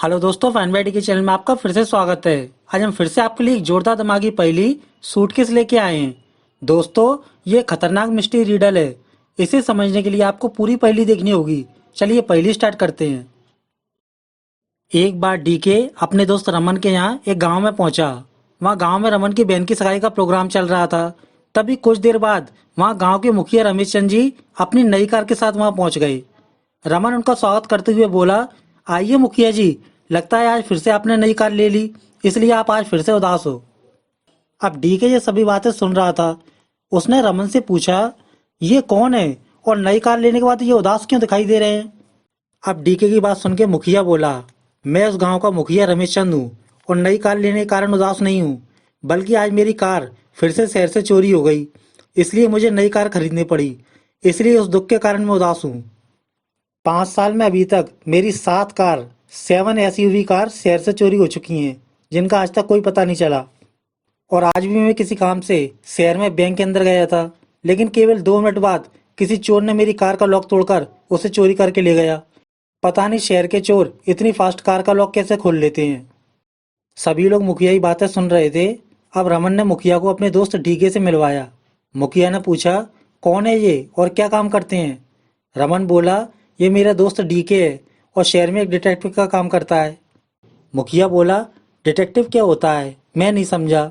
Hello दोस्तों, फैनबेटी के channel में आपका फिर से स्वागत है। आज हम फिर से आपके लिए एक जोरदार दिमागी पहेली सूटकेस लेके आए हैं। दोस्तों, ये खतरनाक मिस्ट्री रीडल है। इसे समझने के लिए आपको पूरी पहेली देखनी होगी। चलिए पहेली स्टार्ट करते हैं। एक बार डीके अपने दोस्त रमन के यहाँ एक गांव में पहुंचा। वहाँ गांव में रमन की बहन की सगाई का प्रोग्राम चल रहा था। तभी कुछ देर बाद वहाँ गांव के मुखिया रमेश चंद जी अपनी नई कार के साथ वहाँ पहुंच गए। रमन उनका स्वागत करते हुए बोला, आइए मुखिया जी, लगता है आज फिर से आपने नई कार ले ली, इसलिए आप आज फिर से उदास हो। अब डीके ये सभी बातें सुन रहा था। उसने रमन से पूछा, ये कौन है और नई कार लेने के बाद ये उदास क्यों दिखाई दे रहे हैं। अब डीके की बात सुन के मुखिया बोला, मैं उस गांव का मुखिया रमेश चंद हूँ और नई कार लेने के कारण उदास नहीं हूँ, बल्कि आज मेरी कार फिर से शहर से चोरी हो गई, इसलिए मुझे नई कार खरीदनी पड़ी। इसलिए उस दुख के कारण मैं उदास हूँ। 5 साल में अभी तक मेरी 7 एसयूवी कार शहर से चोरी हो चुकी हैं, जिनका आज तक कोई पता नहीं चला। और आज भी मैं किसी काम से शहर में बैंक के अंदर गया था, लेकिन केवल 2 मिनट बाद किसी चोर ने मेरी कार का लॉक तोड़कर उसे चोरी करके ले गया। पता नहीं शहर के चोर इतनी फास्ट कार का लॉक कैसे खोल लेते हैं। सभी लोग मुखिया की बातें सुन रहे थे। अब रमन ने मुखिया को अपने दोस्त डीके से मिलवाया। मुखिया ने पूछा, कौन है ये और क्या काम करते हैं। रमन बोला, ये मेरा दोस्त डीके है और शहर में एक डिटेक्टिव का काम करता है। मुखिया बोला, डिटेक्टिव क्या होता है, मैं नहीं समझा।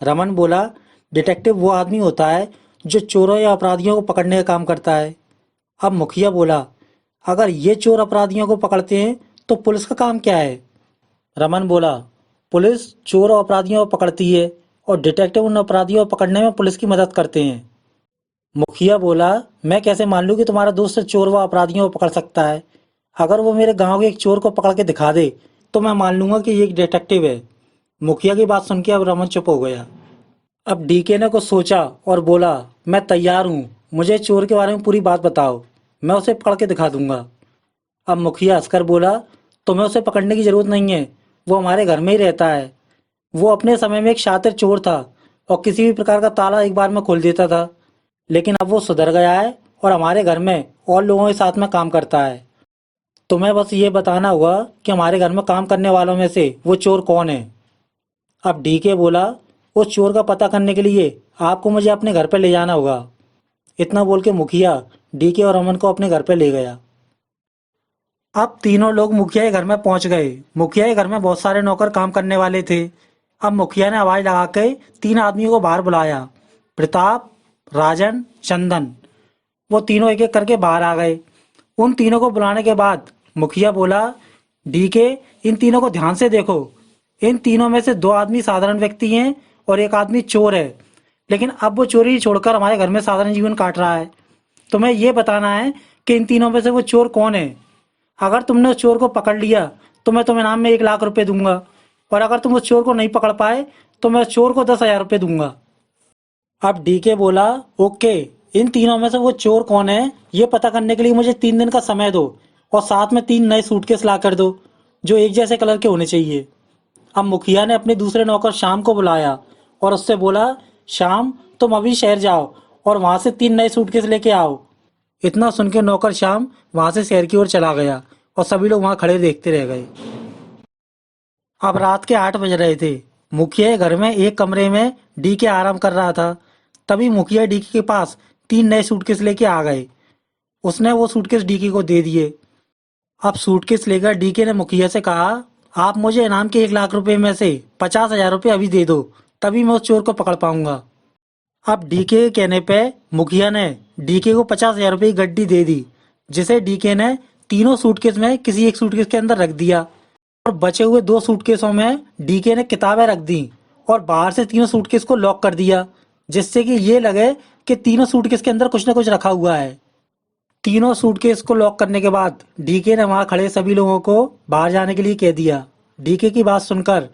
रमन बोला, डिटेक्टिव वो आदमी होता है जो चोरों या अपराधियों को पकड़ने का काम करता है। अब मुखिया बोला, अगर ये चोर अपराधियों को पकड़ते हैं तो पुलिस का काम क्या है। रमन बोला, पुलिस चोर और अपराधियों को पकड़ती है और डिटेक्टिव उन अपराधियों को पकड़ने में पुलिस की मदद करते हैं। मुखिया बोला, मैं कैसे मान लूं कि तुम्हारा दोस्त चोर व अपराधियों को पकड़ सकता है। अगर वो मेरे गांव के एक चोर को पकड़ के दिखा दे तो मैं मान लूंगा कि ये एक डिटेक्टिव है। मुखिया की बात सुन के अब रमन चुप हो गया। अब डीके ने कुछ सोचा और बोला, मैं तैयार हूँ, मुझे चोर के बारे में पूरी बात बताओ, मैं उसे पकड़ के दिखा दूंगा। अब मुखिया हंसकर बोला, तुम्हें उसे पकड़ने की जरूरत नहीं है, वो हमारे घर में ही रहता है। वो अपने समय में एक शातिर चोर था और किसी भी प्रकार का ताला एक बार में खोल देता था, लेकिन अब वो सुधर गया है और हमारे घर में और लोगों के साथ में काम करता है। तुम्हें बस ये बताना होगा कि हमारे घर में काम करने वालों में से वो चोर कौन है। अब डीके बोला, उस चोर का पता करने के लिए आपको मुझे अपने घर पर ले जाना होगा। इतना बोल के मुखिया डीके और अमन को अपने घर पर ले गया। अब तीनों लोग मुखिया के घर में पहुंच गए। मुखिया के घर में बहुत सारे नौकर काम करने वाले थे। अब मुखिया ने आवाज लगा के 3 आदमियों को बाहर बुलाया, प्रताप, राजन, चंदन। वो तीनों एक एक करके बाहर आ गए। उन तीनों को बुलाने के बाद मुखिया बोला, डीके, इन तीनों को ध्यान से देखो। इन तीनों में से 2 आदमी साधारण व्यक्ति हैं और एक आदमी चोर है, लेकिन अब वो चोरी छोड़कर हमारे घर में साधारण जीवन काट रहा है। तुम्हें ये बताना है कि इन तीनों में से वो चोर कौन है। अगर तुमने उस चोर को पकड़ लिया तो मैं तुम्हें इनाम में 1 लाख रुपए दूंगा, और अगर तुम उस चोर को नहीं पकड़ पाए तो मैं उस चोर को 10,000 रुपए दूंगा। अब डीके बोला, ओके, इन तीनों में से वो चोर कौन है ये पता करने के लिए मुझे 3 दिन का समय दो, और साथ में 3 नए सूटकेस ला कर दो जो एक जैसे कलर के होने चाहिए। अब मुखिया ने अपने दूसरे नौकर श्याम को बुलाया और उससे बोला, श्याम, तुम अभी शहर जाओ और वहां से 3 नए सूटकेस लेके आओ। इतना सुन के नौकर श्याम वहां से शहर की ओर चला गया और सभी लोग वहां खड़े देखते रह गए। अब रात के 8 बज रहे थे। मुखिया के घर में एक कमरे में डीके आराम कर रहा था। तभी मुखिया डीके के पास 3 नए सूटकेस लेके आ गए। उसने वो सूटकेस डीके को दे दिए। अब सूटकेस लेकर डीके ने मुखिया से कहा, आप मुझे इनाम के 1 लाख रुपए में से 50,000 रुपए अभी दे दो, तभी मैं उस चोर को पकड़ पाऊंगा। अब डीके के कहने पे मुखिया ने डीके को 50,000 रुपए की गड्डी दे दी, जिसे डीके ने तीनों सूटकेस में किसी एक सूटकेस के अंदर रख दिया, और बचे हुए 2 सूटकेसों में डीके ने किताबें रख दी और बाहर से तीनों सूटकेस को लॉक कर दिया, जिससे कि ये लगे कि तीनों सूटकेस के अंदर कुछ न कुछ रखा हुआ है। तीनों सूटकेस को लॉक करने के बाद डीके ने वहां खड़े सभी लोगों को बाहर जाने के लिए कह दिया। डीके की बात सुनकर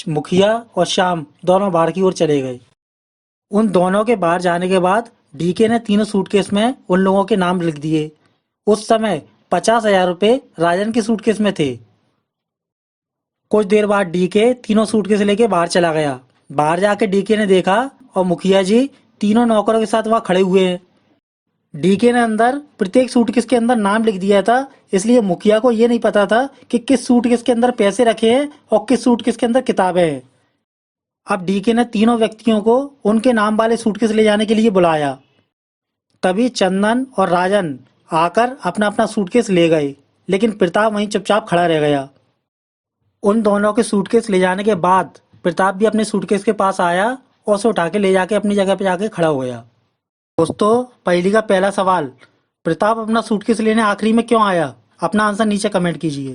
मुखिया और श्याम दोनों बाहर की ओर चले गए। उन दोनों के बाहर जाने के बाद डीके ने तीनों सूटकेस में उन लोगों के नाम लिख दिए। उस समय 50,000 रुपए राजन के सूटकेस में थे। कुछ देर बाद डीके तीनों सूटकेस लेके बाहर चला गया। बाहर जाके डीके ने देखा और मुखिया जी तीनों नौकरों के साथ वहां खड़े हुए हैं। डीके ने अंदर प्रत्येक सूटकेस के अंदर नाम लिख दिया था, इसलिए मुखिया को ये नहीं पता था कि किस सूटकेस के अंदर पैसे रखे हैं और किस सूटकेस के अंदर किताबें हैं। अब डीके ने तीनों व्यक्तियों को उनके नाम वाले सूटकेस ले जाने के लिए बुलाया। तभी चंदन और राजन आकर अपना अपना सूटकेस ले गए, लेकिन प्रताप वहीं चुपचाप खड़ा रह गया। उन दोनों के सूटकेस ले जाने के बाद प्रताप भी अपने सूटकेस के पास आया और उसे उठा के ले जाके अपनी जगह पे जाके खड़ा हो गया। दोस्तों, पहली का पहला सवाल, प्रताप अपना सूटकेस लेने आखिरी में क्यों आया? अपना आंसर नीचे कमेंट कीजिए।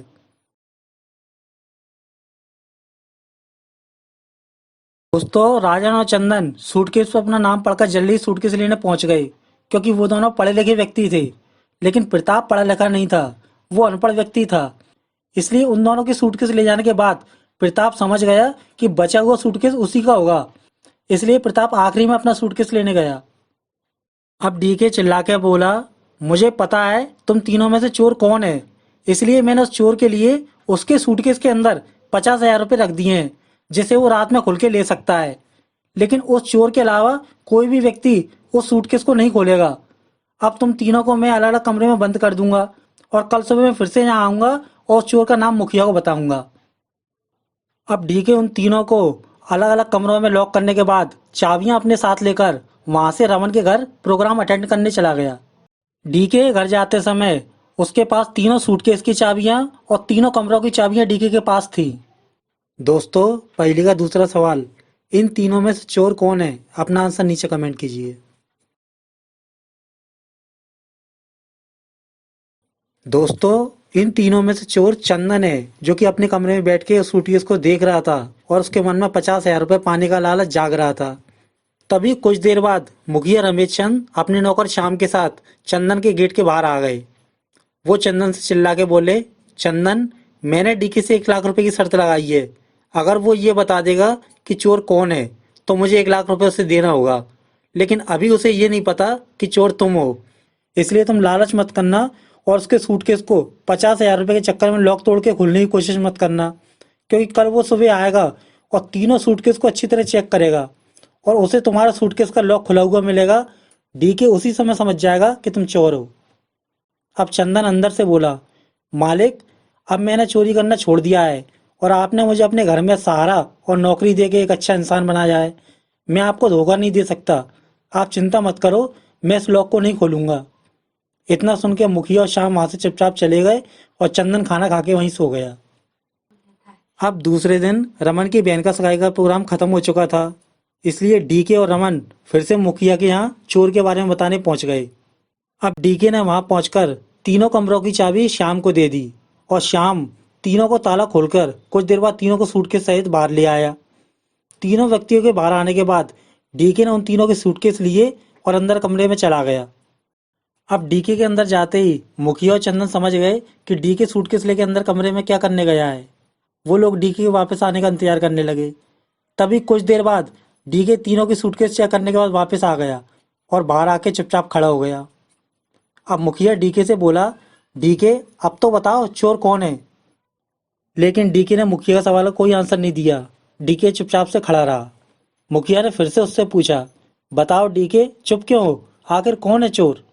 दोस्तों, राजन और चंदन सूटकेस पर अपना नाम पढ़कर जल्दी सूटकेस लेने पहुंच गए, क्योंकि वो दोनों पढ़े लिखे व्यक्ति थे। लेकिन प्रताप पढ़ा लिखा नहीं था, वो अनपढ़ व्यक्ति था। इसलिए उन दोनों के सूटकेस ले जाने के बाद प्रताप समझ गया कि बचा हुआ सूटकेस उसी का होगा। इसलिए प्रताप आखिरी में अपना सूटकेस लेने गया। अब डीके चिल्ला के बोला, मुझे पता है तुम तीनों में से चोर कौन है, इसलिए मैंने उस चोर के लिए उसके सूटकेस के अंदर 50,000 रुपये रख दिए हैं, जिसे वो रात में खुल के ले सकता है। लेकिन उस चोर के अलावा कोई भी व्यक्ति उस सूटकेस को नहीं खोलेगा। अब तुम तीनों को मैं अलग अलग कमरे में बंद कर दूंगा और कल सुबह मैं फिर से यहाँ आऊंगा और उस चोर का नाम मुखिया को बताऊंगा। अब डीके उन तीनों को अलग अलग कमरों में लॉक करने के बाद चाबियां अपने साथ लेकर वहां से रमन के घर प्रोग्राम अटेंड करने चला गया। डीके के घर जाते समय उसके पास तीनों सूटकेस की चाबियां और तीनों कमरों की चाबियां डीके के पास थी। दोस्तों, पहली का दूसरा सवाल, इन तीनों में से चोर कौन है? अपना आंसर नीचे कमेंट कीजिए। दोस्तों, इन तीनों में से चोर चंदन है, जो कि अपने कमरे में बैठ के उस सूटकेस को देख रहा था और उसके मन में 50,000 रुपये पाने का लालच जाग रहा था। तभी कुछ देर बाद मुखिया रमेश चंद अपने नौकर श्याम के साथ चंदन के गेट के बाहर आ गए। वो चंदन से चिल्ला के बोले, चंदन, मैंने डीके से 1 लाख रुपए की शर्त लगाई है। अगर वो ये बता देगा कि चोर कौन है तो मुझे 1 लाख रुपए उसे देना होगा। लेकिन अभी उसे ये नहीं पता कि चोर तुम हो, इसलिए तुम लालच मत करना और उसके सूटकेस को 50,000 रुपये के चक्कर में लॉक तोड़ के खोलने की कोशिश मत करना, क्योंकि कल वो सुबह आएगा और तीनों सूटकेस को अच्छी तरह चेक करेगा और उसे तुम्हारा सूटकेस का लॉक खुला हुआ मिलेगा। डीके उसी समय समझ जाएगा कि तुम चोर हो। अब चंदन अंदर से बोला, मालिक, अब मैंने चोरी करना छोड़ दिया है और आपने मुझे अपने घर में सहारा और नौकरी दे के एक अच्छा इंसान बनाया है। मैं आपको धोखा नहीं दे सकता। आप चिंता मत करो, मैं इस लॉक को नहीं खोलूंगा। इतना सुन के मुखिया और श्याम वहां से चुपचाप चले गए और चंदन खाना खा के वहीं सो गया। अब दूसरे दिन रमन की बहन का सगाई का प्रोग्राम खत्म हो चुका था, इसलिए डीके और रमन फिर से मुखिया के यहाँ चोर के बारे में बताने पहुंच गए। अब डीके ने वहां पहुंचकर तीनों कमरों की चाबी श्याम को दे दी और श्याम तीनों को ताला खोलकर कुछ देर बाद तीनों को सूटकेस सहित बाहर ले आया। तीनों व्यक्तियों के बाहर आने के बाद डीके ने उन तीनों के सूटकेस लिए और अंदर कमरे में चला गया। अब डीके के अंदर जाते ही मुखिया और चंदन समझ गए कि डीके सूटकेस लेके अंदर कमरे में क्या करने गया है। वो लोग डीके के वापस आने का इंतजार करने लगे। तभी कुछ देर बाद डीके तीनों की सूटकेस चेक करने के बाद वापस आ गया और बाहर आके चुपचाप खड़ा हो गया। अब मुखिया डीके से बोला, डीके, अब तो बताओ चोर कौन है? लेकिन डीके ने मुखिया का सवाल का कोई आंसर नहीं दिया। डीके चुपचाप से खड़ा रहा। मुखिया ने फिर से उससे पूछा, बताओ डीके, चुप क्यों हो? आखिर कौन है चोर?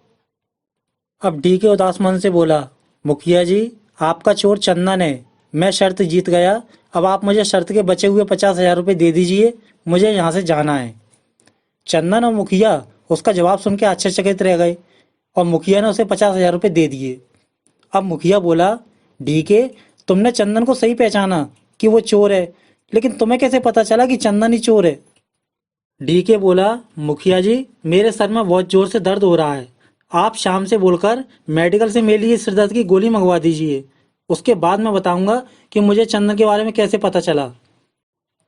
अब डीके उदास मन से बोला, मुखिया जी, आपका चोर चंदन है। मैं शर्त जीत गया। अब आप मुझे शर्त के बचे हुए 50,000 रुपये दे दीजिए, मुझे यहाँ से जाना है। चंदन और मुखिया उसका जवाब सुन के आश्चर्यचकित रह गए और मुखिया ने उसे 50,000 रुपये दे दिए। अब मुखिया बोला, डीके, तुमने चंदन को सही पहचाना कि वो चोर है, लेकिन तुम्हें कैसे पता चला कि चंदन ही चोर है? डीके बोला, मुखिया जी, मेरे सर में बहुत जोर से दर्द हो रहा है। आप शाम से बोलकर मेडिकल से मेरे लिए सिर दर्द की गोली मंगवा दीजिए। उसके बाद मैं बताऊंगा कि मुझे चंदन के बारे में कैसे पता चला।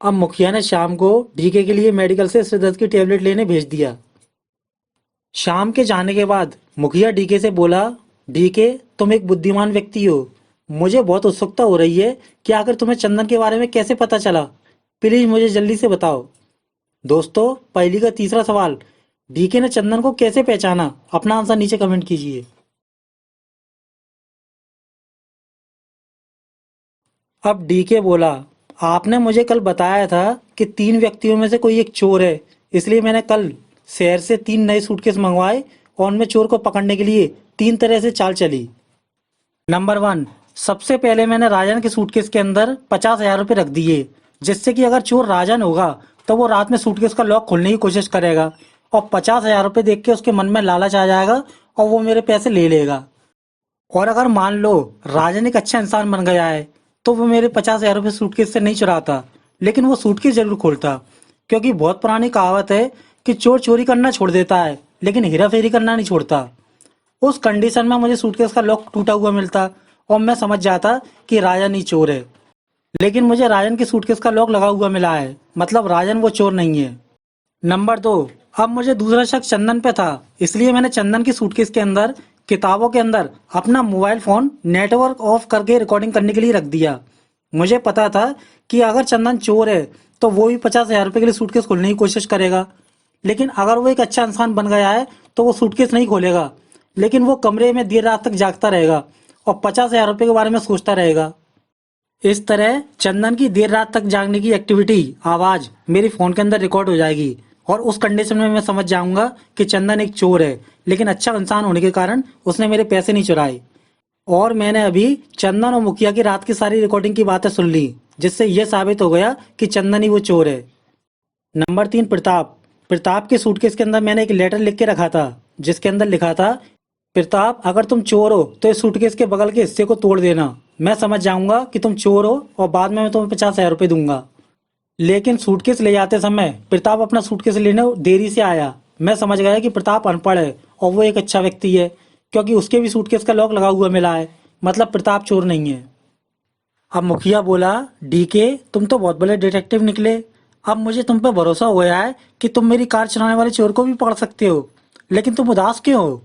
अब मुखिया ने शाम को डीके के लिए मेडिकल से सिर दर्द की टेबलेट लेने भेज दिया। शाम के जाने के बाद मुखिया डीके से बोला, डीके, तुम एक बुद्धिमान व्यक्ति हो। मुझे बहुत उत्सुकता हो रही है कि आखिर तुम्हें चंदन के बारे में कैसे पता चला। प्लीज मुझे जल्दी से बताओ। दोस्तों, पहली का तीसरा सवाल, डीके ने चंदन को कैसे पहचाना? अपना आंसर नीचे कमेंट कीजिए। अब डीके बोला, आपने मुझे कल बताया था कि 3 व्यक्तियों में से कोई एक चोर है, इसलिए मैंने कल शहर से 3 नए सूटकेस मंगवाए और उनमें चोर को पकड़ने के लिए 3 तरह से चाल चली। नंबर 1, सबसे पहले मैंने राजन के सूटकेस के अंदर 50,000 रुपये रख दिए, जिससे कि अगर चोर राजन होगा तो वो रात में सूटकेस का लॉक खोलने की कोशिश करेगा और 50,000 रुपये देख के उसके मन में लालच आ जाएगा और वो मेरे पैसे ले लेगा। और अगर मान लो राजन एक अच्छा इंसान बन गया है तो वो मेरे 50,000 रुपये सूटकेस से नहीं चुराता, लेकिन वो सूटकेस जरूर खोलता, क्योंकि बहुत पुरानी कहावत है कि चोर चोरी करना छोड़ देता है लेकिन हेरा फेरी करना नहीं छोड़ता। उस कंडीशन में मुझे सूटकेस का लॉक टूटा हुआ मिलता और मैं समझ जाता कि राजन ही चोर है, लेकिन मुझे राजन के सूटकेस का लॉक लगा हुआ मिला है, मतलब राजन वो चोर नहीं है। नंबर 2, अब मुझे दूसरा शक चंदन पे था, इसलिए मैंने चंदन की सूटकेस के अंदर किताबों के अंदर अपना मोबाइल फोन नेटवर्क ऑफ करके रिकॉर्डिंग करने के लिए रख दिया। मुझे पता था कि अगर चंदन चोर है तो वो भी 50,000 रुपये के लिए सूटकेस खोलने की कोशिश करेगा, लेकिन अगर वो एक अच्छा इंसान बन गया है तो वो सूटकेस नहीं खोलेगा, लेकिन वो कमरे में देर रात तक जागता रहेगा और 50,000 रुपये के बारे में सोचता रहेगा। इस तरह चंदन की देर रात तक जागने की एक्टिविटी आवाज मेरी फोन के अंदर रिकॉर्ड हो जाएगी और उस कंडीशन में मैं समझ जाऊंगा कि चंदन एक चोर है, लेकिन अच्छा इंसान होने के कारण उसने मेरे पैसे नहीं चुराए। और मैंने अभी चंदन और मुखिया की रात की सारी रिकॉर्डिंग की बातें सुन ली, जिससे यह साबित हो गया कि चंदन ही वो चोर है। नंबर 3, प्रताप। प्रताप के सूटकेस के अंदर मैंने एक लेटर लिख के रखा था, जिसके अंदर लिखा था, प्रताप अगर तुम चोर हो तो इस सूटकेस के बगल के हिस्से को तोड़ देना, मैं समझ जाऊंगा कि तुम चोर हो और बाद में मैं तुम्हें 50,000 रुपये दूंगा। लेकिन सूटकेस ले जाते समय प्रताप अपना सूटकेस लेने देरी से आया। मैं समझ गया कि प्रताप अनपढ़ है और वो एक अच्छा व्यक्ति है, क्योंकि उसके भी सूटकेस का लॉक लगा हुआ मिला है, मतलब प्रताप चोर नहीं है। अब मुखिया बोला, डीके तुम तो बहुत बड़े डिटेक्टिव निकले, अब मुझे तुम पे भरोसा हो गया है कि तुम मेरी कार चलाने वाले चोर को भी पकड़ सकते हो, लेकिन तुम उदास क्यों हो?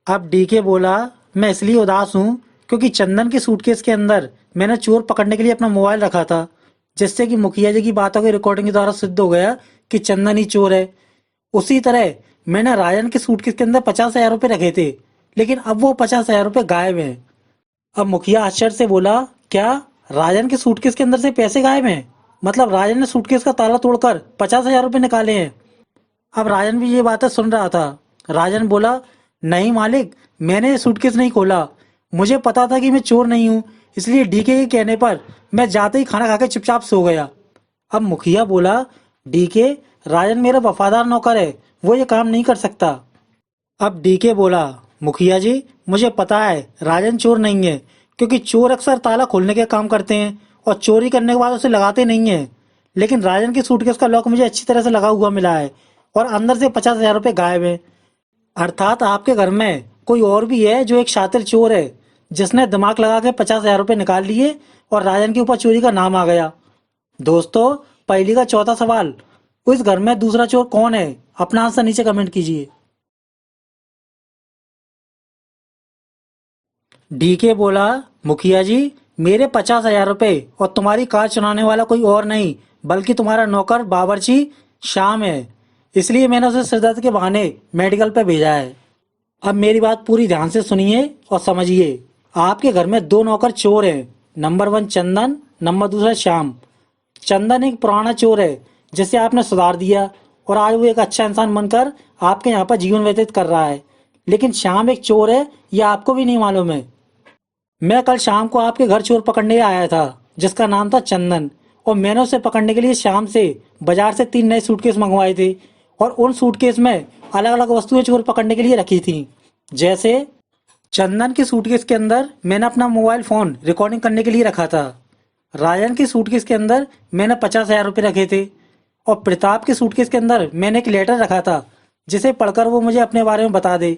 अब डीके बोला, मैं इसलिए उदास हूँ क्योंकि चंदन के सूटकेस के अंदर मैंने चोर पकड़ने के लिए अपना मोबाइल रखा था, जिससे कि मुखिया जी की बातों की रिकॉर्डिंग के द्वारा सिद्ध हो गया कि चंदन ही चोर है। उसी तरह मैंने राजन के सूटकेस के अंदर 50,000 रुपये रखे थे, लेकिन अब वो 50,000 रुपये गायब हैं। अब मुखिया आश्चर्य से बोला, क्या राजन के सूटकेस के अंदर से पैसे गायब हैं? मतलब राजन ने सूटकेस का ताला तोड़कर 50,000 रुपये निकाले हैं? अब राजन भी ये बातें सुन रहा था। राजन बोला, नहीं मालिक, मैंने ये सूटकेस नहीं खोला, मुझे पता था कि मैं चोर नहीं हूँ, इसलिए डीके के कहने पर मैं जाते ही खाना खाकर चुपचाप सो गया। अब मुखिया बोला, डीके, राजन मेरा वफादार नौकर है, वो ये काम नहीं कर सकता। अब डीके बोला, मुखिया जी मुझे पता है राजन चोर नहीं है, क्योंकि चोर अक्सर ताला खोलने के काम करते हैं और चोरी करने के बाद उसे लगाते नहीं है, लेकिन राजन की सूटकेस का लॉक मुझे अच्छी तरह से लगा हुआ मिला है और अंदर से 50,000 रुपये गायब है। अर्थात आपके घर में कोई और भी है जो एक शातिर चोर है, जिसने दिमाग लगा के 50,000 रुपये निकाल लिए और राजन के ऊपर चोरी का नाम आ गया। दोस्तों, पहली का चौथा सवाल, उस घर में दूसरा चोर कौन है? अपना आंसर नीचे कमेंट कीजिए। डीके बोला, मुखिया जी मेरे 50,000 रुपये और तुम्हारी कार चुराने वाला कोई और नहीं बल्कि तुम्हारा नौकर बावर्ची श्याम है, इसलिए मैंने उसे सिरदर्द के बहाने मेडिकल पे भेजा है। अब मेरी बात पूरी ध्यान से सुनिए और समझिए। आपके घर में 2 नौकर चोर हैं, नंबर 1 चंदन, नंबर 2 श्याम। चंदन एक पुराना चोर है जिसे आपने सुधार दिया और आज वो एक अच्छा इंसान बनकर आपके यहाँ पर जीवन व्यतीत कर रहा है, लेकिन श्याम एक चोर है, यह आपको भी नहीं मालूम है। मैं कल शाम को आपके घर चोर पकड़ने आया था जिसका नाम था चंदन, और मैंने उसे पकड़ने के लिए शाम से बाजार से 3 नए सूटकेस मंगवाए थे और उन सूटकेस में अलग अलग वस्तुएं चोर पकड़ने के लिए रखी थी। जैसे चंदन के सूटकेस के अंदर मैंने अपना मोबाइल फोन रिकॉर्डिंग करने के लिए रखा था, राजन के सूटकेस के अंदर मैंने 50,000 रुपये रखे थे और प्रताप के सूटकेस के अंदर मैंने एक लेटर रखा था जिसे पढ़कर वो मुझे अपने बारे में बता दे।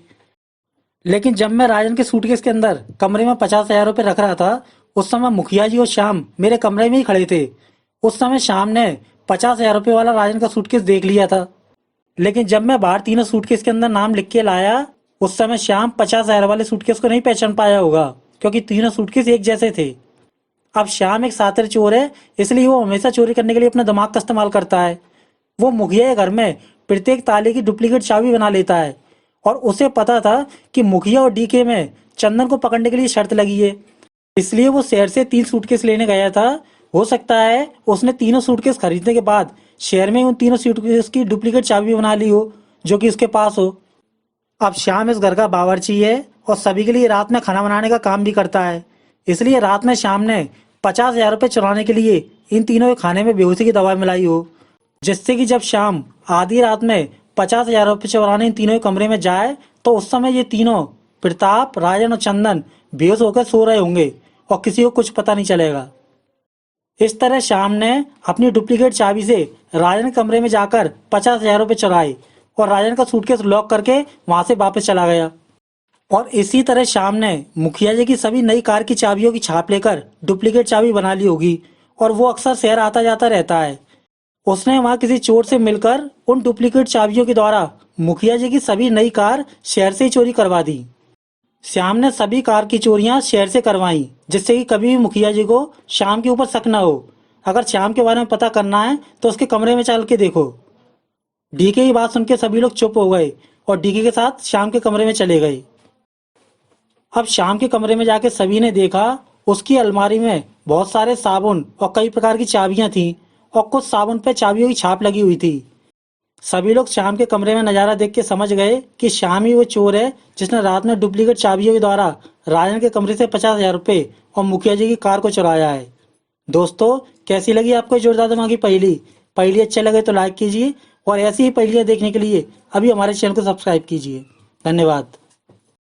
लेकिन जब मैं राजन के सूटकेस के अंदर कमरे में 50,000 रुपये रख रहा था, उस समय मुखिया जी और श्याम मेरे कमरे में ही खड़े थे। उस समय श्याम ने 50,000 रुपये वाला राजन का सूटकेस देख लिया था, लेकिन जब मैं बाहर तीनों सूटकेस के अंदर नाम लिख के लाया, उस समय श्याम 50,000 वाले सूटकेस को नहीं पहचान पाया होगा, क्योंकि तीनों सूटकेस एक जैसे थे। अब श्याम एक शातिर चोर है, इसलिए वो हमेशा चोरी करने के लिए अपने दिमाग का इस्तेमाल करता है। वो मुखिया के घर में प्रत्येक ताले की डुप्लीकेट चाबी बना लेता है और उसे पता था कि मुखिया और डीके में चंदन को पकड़ने के लिए शर्त लगी है, इसलिए वो शहर से 3 सूटकेस लेने गया था। हो सकता है उसने तीनों सूटकेस खरीदने के बाद शहर में उन तीनों सूटकेस की डुप्लीकेट चाबी बना ली हो जो कि उसके पास हो। अब श्याम इस घर का बावर्ची है और सभी के लिए रात में खाना बनाने का काम भी करता है। इसलिए रात में श्याम ने 50,000 रुपये चुराने के लिए इन तीनों के खाने में बेहोशी की दवा मिलाई हो, जिससे कि जब श्याम आधी रात में 50,000 रुपये चुराने इन तीनों के कमरे में जाए तो उस समय ये तीनों प्रताप, राजन और चंदन बेहोश होकर सो रहे होंगे और किसी को कुछ पता नहीं चलेगा। इस तरह श्याम ने अपनी डुप्लीकेट चाबी से राजन के कमरे में जाकर 50,000 रुपये चुराए और राजन का सूटकेस लॉक करके वहां से वापस चला गया। और इसी तरह श्याम ने मुखिया जी की सभी नई कार की चाबियों की छाप लेकर डुप्लीकेट चाबी बना ली होगी और वो अक्सर शहर आता जाता रहता है। उसने वहां किसी चोर से मिलकर उन डुप्लीकेट चाबियों के द्वारा मुखिया जी की सभी नई कार शहर से ही चोरी करवा दी। श्याम ने सभी कार की चोरियां शहर से करवाई, जिससे कि कभी भी मुखिया जी को श्याम के ऊपर शक न हो। अगर श्याम के बारे में पता करना है तो उसके कमरे में चल के देखो। डीके की बात सुन के सभी लोग चुप हो गए और डीके के साथ श्याम के कमरे में चले गए। अब श्याम के कमरे में जाके सभी ने देखा उसकी अलमारी में बहुत सारे साबुन और कई प्रकार की चाबियां थी और कुछ साबुन पे चाबियों की छाप लगी हुई थी। सभी लोग श्याम के कमरे में नजारा देख के समझ गए कि श्याम ही वो चोर है जिसने रात में डुप्लीकेट चाबियों के द्वारा राजन के कमरे से 50,000 रुपये और मुखिया जी की कार को चुराया है। दोस्तों, कैसी लगी आपको जोरदार दिमागी पहेली? पहेली अच्छे लगे तो लाइक कीजिए और ऐसी ही पहेलियां देखने के लिए अभी हमारे चैनल को सब्सक्राइब कीजिए। धन्यवाद।